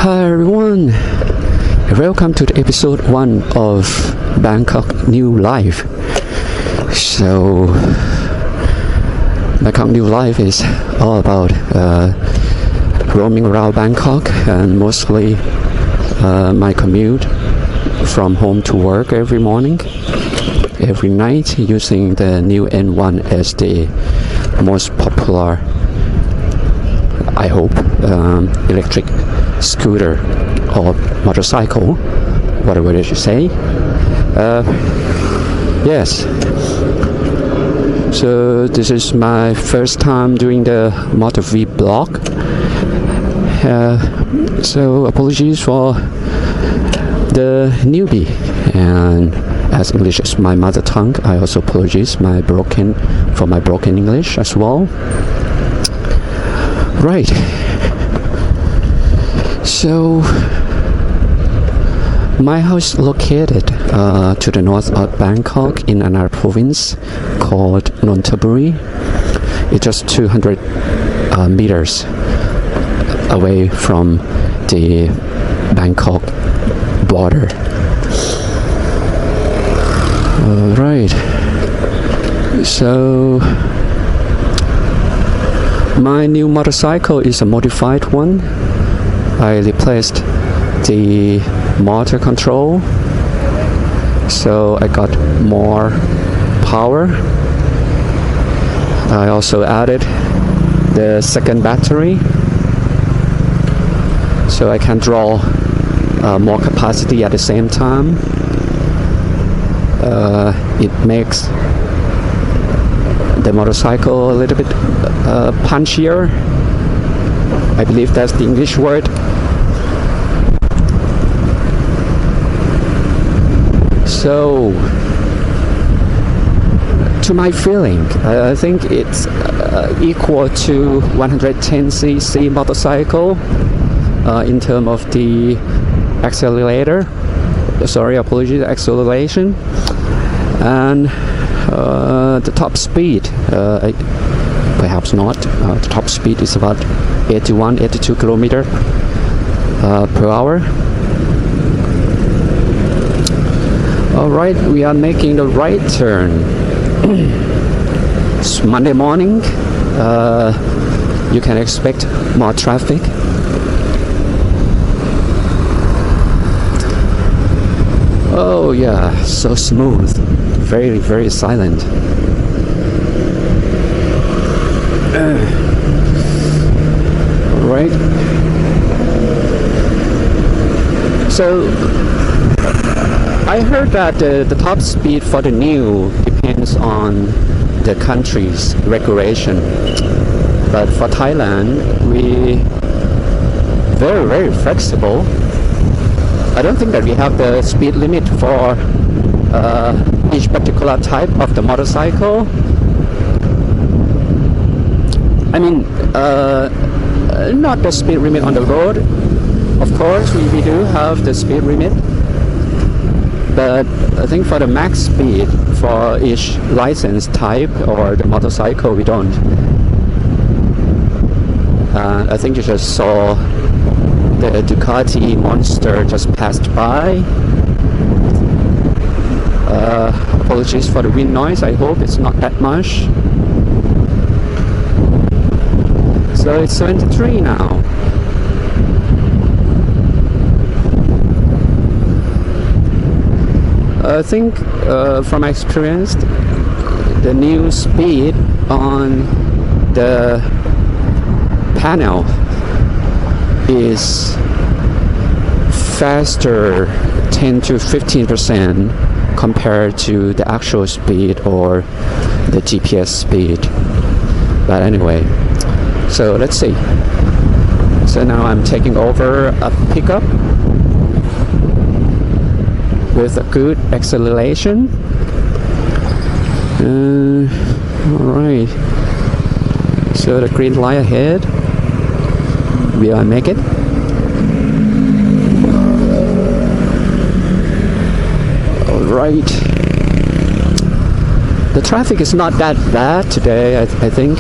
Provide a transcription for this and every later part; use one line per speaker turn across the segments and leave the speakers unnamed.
Hi everyone, welcome to the episode 1 of Bangkok Niu Life. So, Bangkok Niu Life is all about roaming around Bangkok and mostly my commute from home to work every morning, every night using the Niu N1S, the most popular, I hope, electric scooter or motorcycle, whatever it should say. Yes, so this is my first time doing the motovlog, so apologies for the newbie, and as English is my mother tongue, I also apologize for my broken English as well. Right. So my house is located to the north of Bangkok in another province called Nonthaburi. It's just 200 meters away from the Bangkok border. Right. So my new motorcycle is a modified one. I replaced the motor control, so I got more power. I also added the second battery, so I can draw more capacity at the same time. It makes the motorcycle a little bit punchier. I believe that's the English word. So, to my feeling, I think it's equal to 110cc motorcycle in terms of the accelerator. Sorry, apologies, acceleration, and the top speed. Perhaps not. The top speed is about 82 kilometers per hour. Alright, we are making the right turn. It's Monday morning. You can expect more traffic. Oh yeah, so smooth. Very, very silent. Right. So I heard that the top speed for the Niu depends on the country's regulation, but for Thailand we very, very flexible. I don't think that we have the speed limit for each particular type of the motorcycle. I mean, not the speed limit on the road. Of course, we do have the speed limit, but I think for the max speed for each license type or the motorcycle, we don't. I think you just saw the Ducati Monster just passed by. Apologies for the wind noise. I hope it's not that much. So it's 73 now. I think from my experience, the new speed on the panel is faster 10 to 15% compared to the actual speed or the GPS speed. But anyway, so let's see. So now I'm taking over a pickup with a good acceleration. Alright, so the green light ahead, will I make it? Alright, the traffic is not that bad today, I think.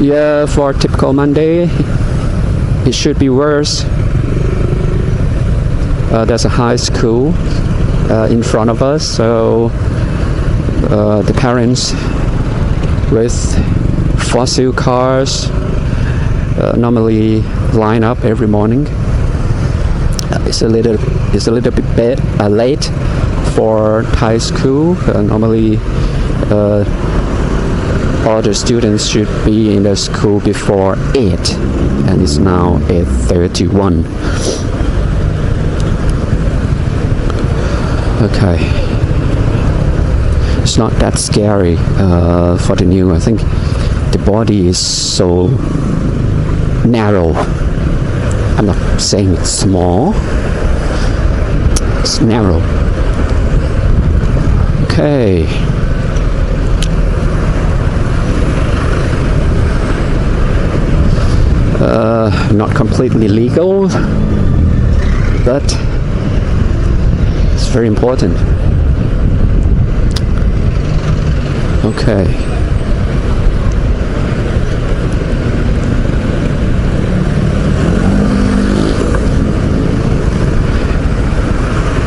Yeah, for a typical Monday, it should be worse. There's a high school in front of us, so the parents with fossil cars normally line up every morning. It's a little bit late for Thai school. Normally, all the students should be in the school before 8, and it's now 8:31. Okay, it's not that scary for the Niu. I think the body is so narrow. I'm not saying it's small. It's narrow. Okay. Not completely legal, but it's very important. Okay.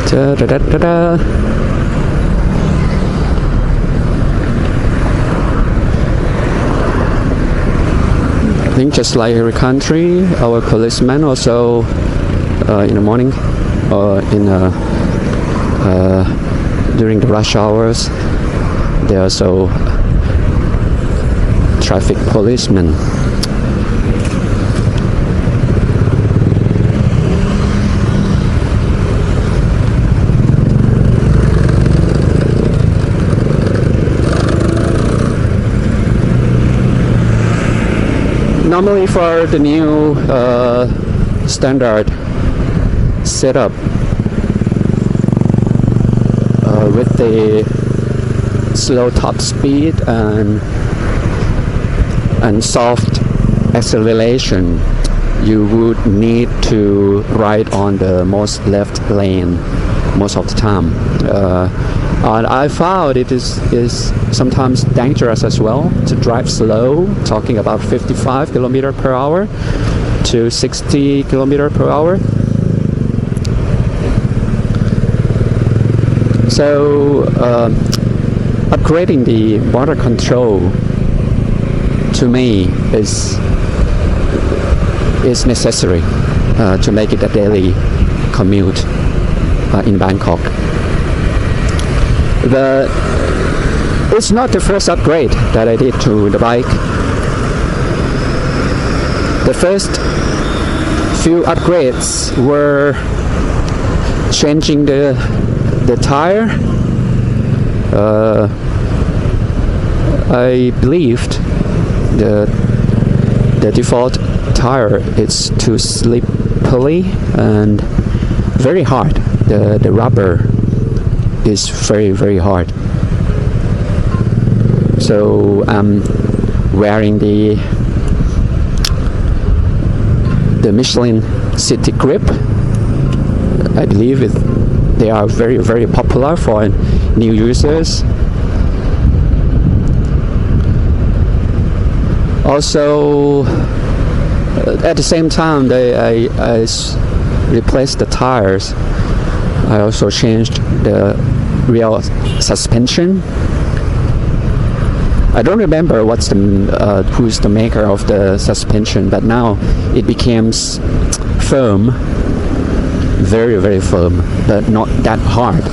Da, da, da, da, da. I think just like every country, our policemen also in the morning or during the rush hours, they are also traffic policemen. Normally for the new standard setup with the slow top speed and soft acceleration, you would need to ride on the most left lane most of the time. And I found it is sometimes dangerous as well to drive slow, talking about 55 km per hour to 60 km per hour. So upgrading the motor control to me is necessary to make it a daily commute in Bangkok. It's not the first upgrade that I did to the bike. The first few upgrades were changing the tire. I believed the default tire is too slippery and very hard. The rubber is very, very hard. So I'm wearing the Michelin City Grip. I believe they are very, very popular for new users. Also, at the same time, I replaced the tires. I also changed the rear suspension. I don't remember who's the maker of the suspension, but now it became firm, very, very firm, but not that hard.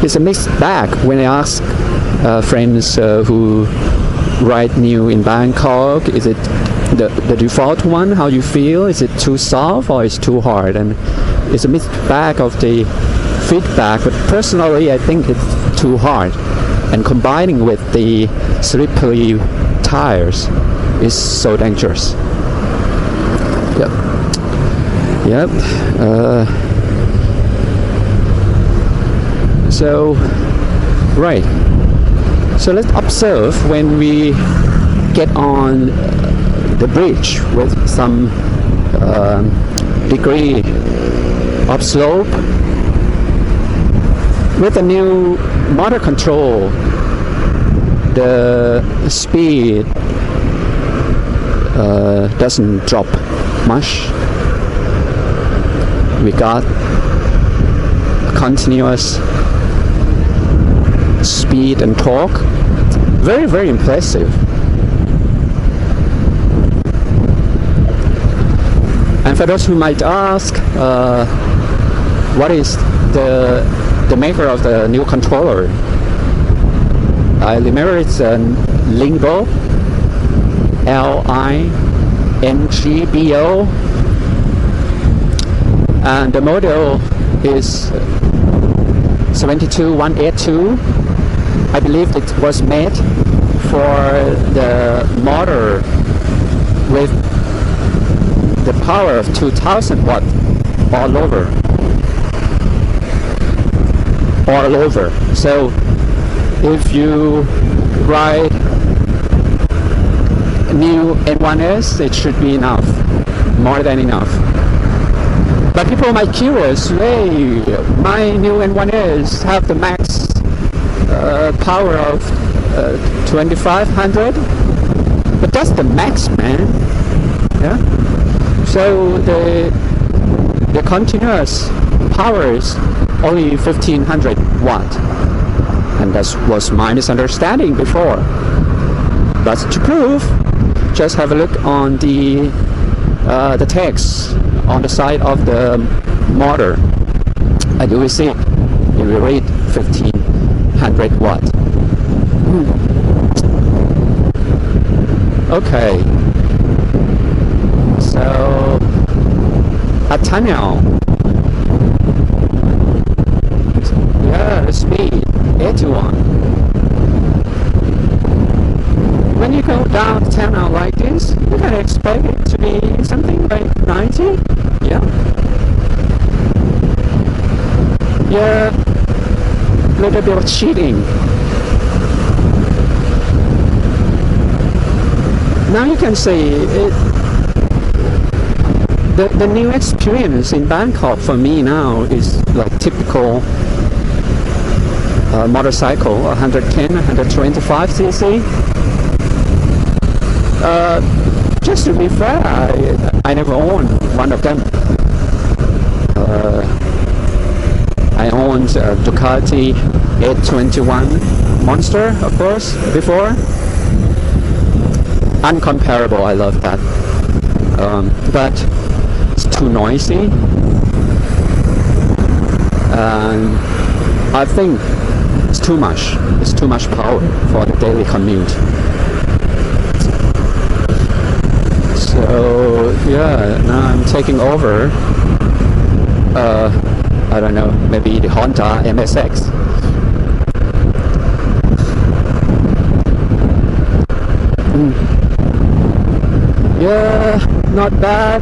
It's a mixed bag when I ask friends who ride Niu in Bangkok. Is it the default one? How you feel? Is it too soft or is too hard? And it's a mixed bag of the feedback, but personally I think it's too hard, and combining with the slippery tires is so dangerous. Yep. So right, so let's observe when we get on the bridge with some degree of slope. With the new motor control, the speed doesn't drop much. We got continuous speed and torque. Very, very impressive. And for those who might ask, what is the maker of the new controller? I remember it's a Lingbo, Lingbo, and the model is 72182. I believe it was made for the motor with the power of 2000 watt all over. So if you ride Niu N1S, it should be enough, more than enough. But people might be curious, hey, my Niu N1S have the max power of 2500, but that's the max, man. Yeah. So the continuous power is only 1500 watt, and that was my misunderstanding before. But to prove, just have a look on the text on the side of the motor, and you will see it will read 1500 watt. Okay, so a tunnel, yeah, the speed 81. When you go down the tunnel like this, you can expect it to be something like 90. Yeah. Yeah, a little bit of cheating. Now you can see it, the new experience in Bangkok for me now is like typical motorcycle, 110, 125 cc. Just to be fair, I never owned one of them. I owned a Ducati 821 Monster, of course, before. Uncomparable, I love that. But it's too noisy. And I think it's too much. It's too much power for the daily commute. So yeah, now I'm taking over. I don't know, maybe the Honda MSX. Yeah, not bad.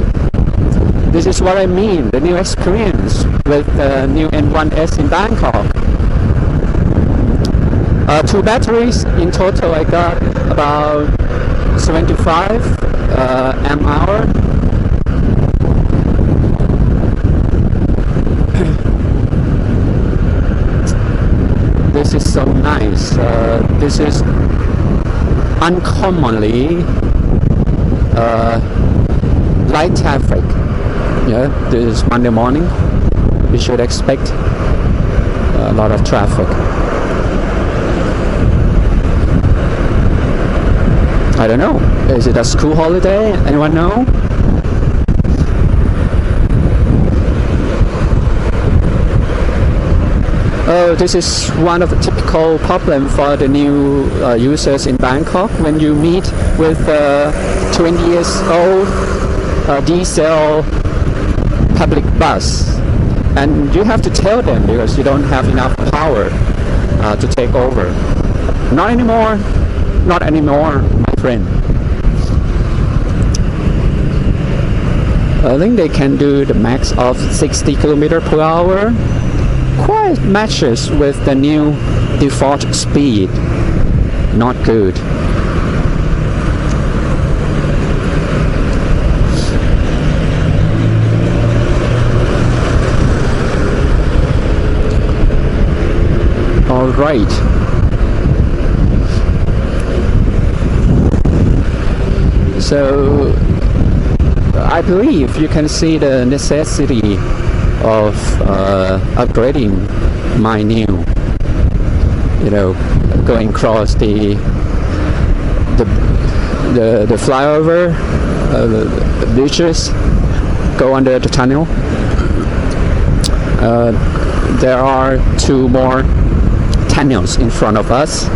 This is what I mean, the new experience with the Niu N1S in Bangkok. 2 batteries in total. I got about 75 amp hour. This is so nice. This is uncommonly light traffic. Yeah, this is Monday morning. We should expect a lot of traffic. I don't know. Is it a school holiday? Anyone know? Oh, this is one of the typical problem for the new users in Bangkok. When you meet with 20 years old diesel public bus, and you have to tell them because you don't have enough power to take over. Not anymore. Not anymore, my friend. I think they can do the max of 60 km per hour. Quite matches with the new default speed. Not good. All right. So I believe you can see the necessity of upgrading my Niu. Going across the flyover, the bridges, go under the tunnel. There are 2 more tunnels in front of us.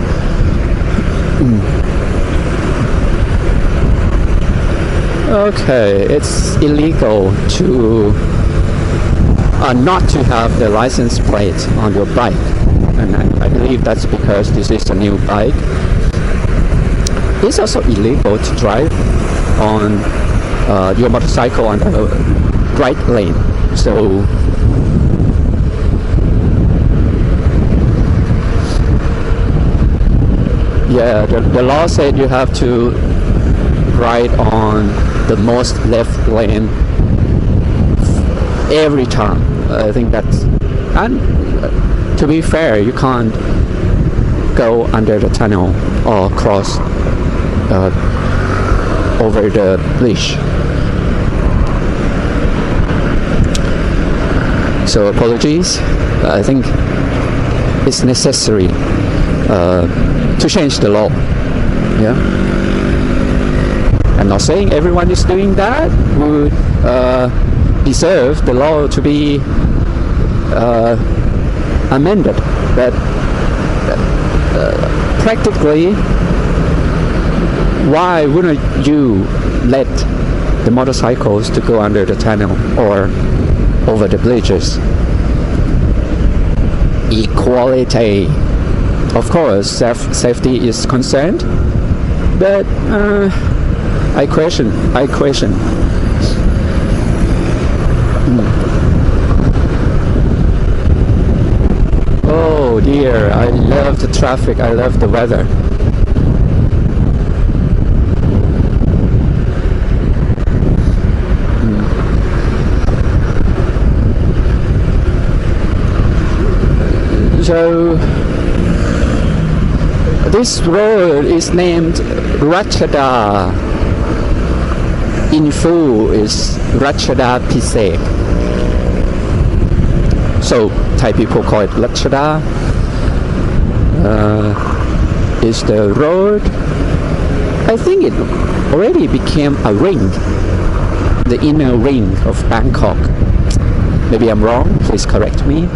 Okay, it's illegal to not to have the license plate on your bike, and I believe that's because this is a new bike. It's also illegal to drive on your motorcycle on the right lane. So yeah, the law said you have to ride on the most left lane every time. I think that's, and to be fair, you can't go under the tunnel or cross over the bridge. So apologies. I think it's necessary to change the law. Yeah. I'm not saying everyone is doing that would deserve the law to be amended, but practically, why wouldn't you let the motorcycles to go under the tunnel or over the bridges? Equality. Of course, safety is concerned, but I question. Oh dear, I love the traffic, I love the weather. So this road is named Ratchada. In full is Ratchada Pisek. So Thai people call it Ratchada. Is the road. I think it already became a ring, the inner ring of Bangkok. Maybe I'm wrong, please correct me.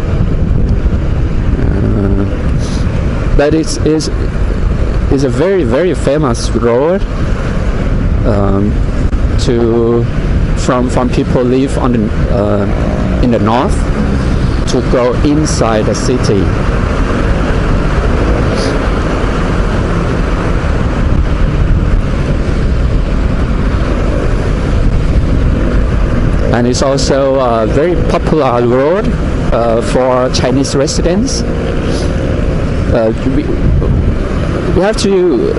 But it's a very, very famous road from people live on the in the north to go inside the city. And it's also a very popular road for Chinese residents. We have to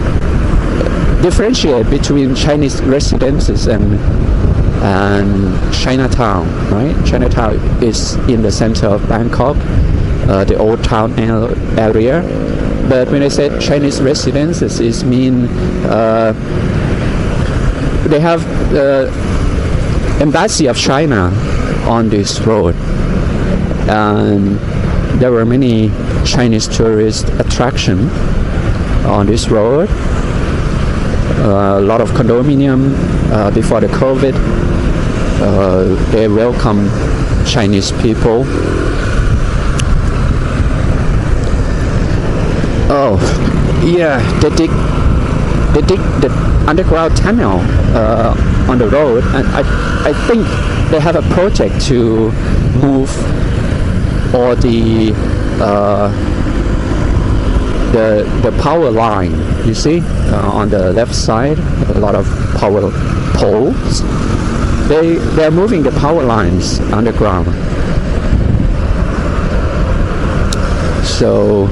differentiate between Chinese residences and Chinatown, right? Chinatown is in the center of Bangkok, the old town area. But when I say Chinese residences, it means they have the embassy of China on this road, and there were many Chinese tourist attraction on this road. A lot of condominium before the COVID. They welcome Chinese people. Oh, yeah, they dig the underground tunnel on the road, and I think they have a project to move all the power line. You see, on the left side, a lot of power poles. They're moving the power lines underground. So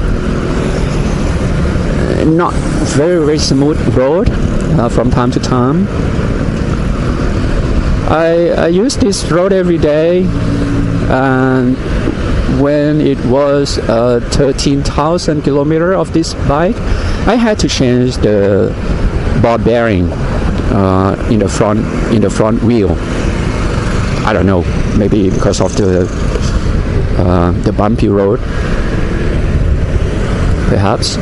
not very, very smooth road from time to time. I use this road every day, and when it was 13,000 kilometers of this bike, I had to change the ball bearing in the front wheel. I don't know, maybe because of the bumpy road, perhaps.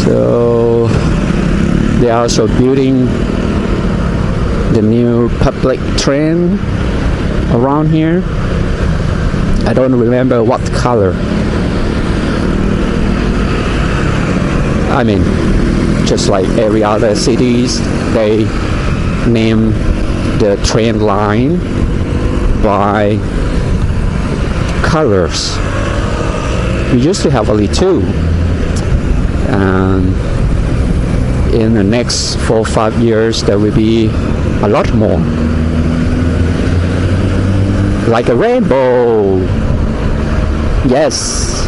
So they are also building the new public train around here. I don't remember what color. I mean, just like every other cities, they name the train line by colors. We used to have only two, and in the next 4 or 5 years there will be a lot more, like a rainbow. Yes.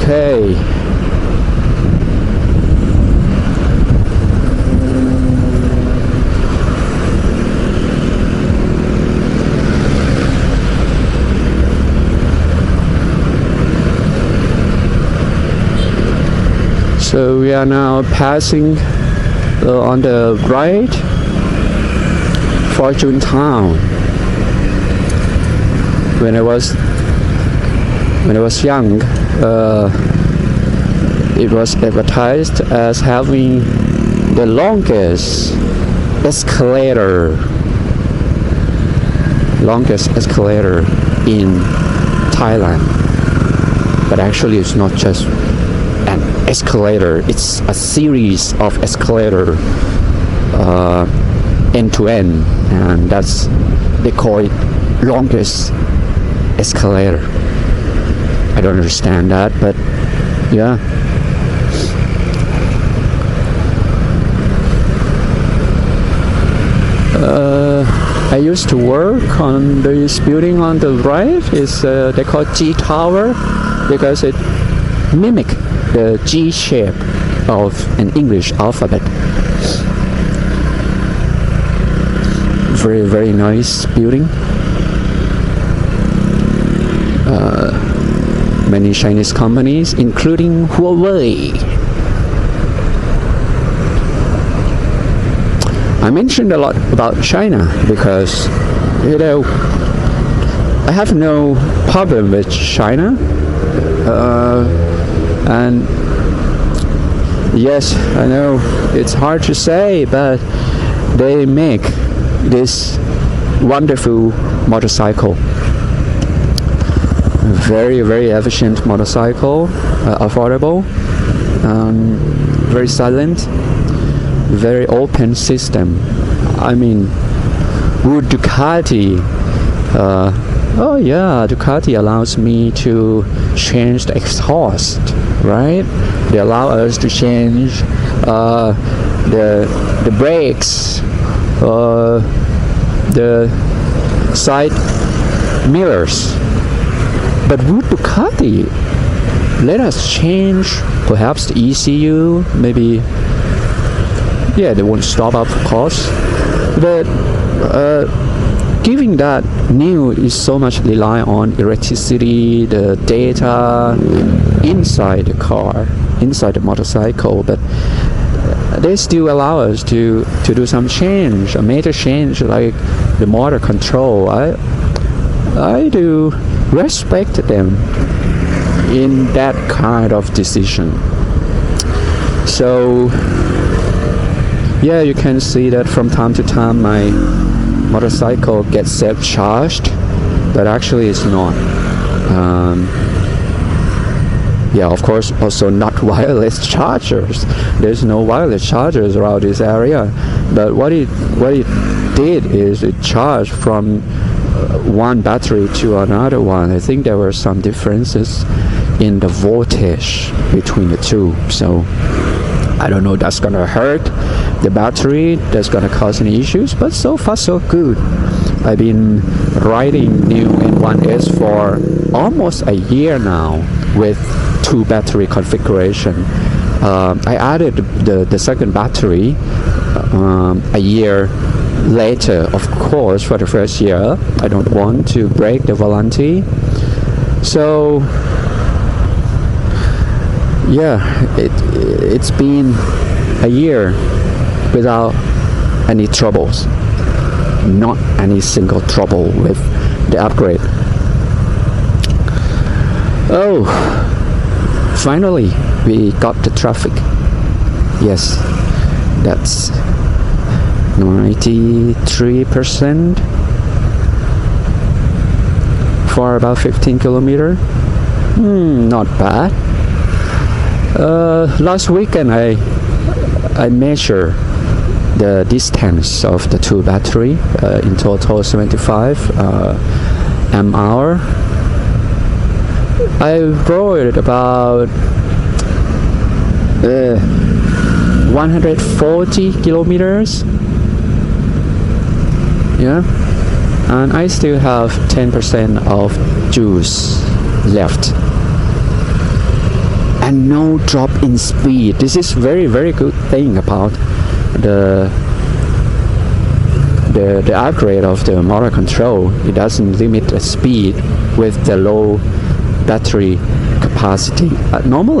Okay. So we are now passing on the right, Fortune Town. When I was young, it was advertised as having the longest escalator in Thailand. But actually it's not just an escalator, it's a series of escalator, end to end, and they call it longest escalator. I don't understand that, but yeah. I used to work on this building on the right. They call it G Tower because it mimic the G shape of an English alphabet. Very, very nice building. Many Chinese companies, including Huawei. I mentioned a lot about China because, I have no problem with China. And yes, I know it's hard to say, but they make this wonderful motorcycle. Very, very efficient motorcycle, affordable, very silent, very open system. I mean, would Ducati, Ducati allows me to change the exhaust, right? They allow us to change the brakes, the side mirrors. But would Ducati let us change perhaps the ECU? Maybe, yeah, they won't stop, of course. But given that Niu is so much rely on electricity, the data inside the car, inside the motorcycle, but they still allow us to do some change, a major change like the motor control. I do respect them in that kind of decision. So yeah, you can see that from time to time my motorcycle gets self-charged, but actually it's not. Yeah, of course, also not wireless chargers. There's no wireless chargers around this area. But what it did is it charged from one battery to another one. I think there were some differences in the voltage between the two. So I don't know, that's gonna hurt the battery, that's gonna cause any issues, but so far so good. I've been riding Niu N1S for almost a year now with 2 battery configuration. I added the second battery a year later. Of course, for the first year, I don't want to break the warranty. So yeah, it's been a year without any troubles. Not any single trouble with the upgrade. Oh, finally we got the traffic. Yes, that's 93% for about 15 kilometers. Not bad. Last weekend I measured the distance of the two battery, in total 75 mAh. I rode about 140 kilometers. Yeah, and I still have 10% of juice left. And no drop in speed. This is very good thing about the upgrade of the motor control. It doesn't limit the speed with the low battery capacity. Normally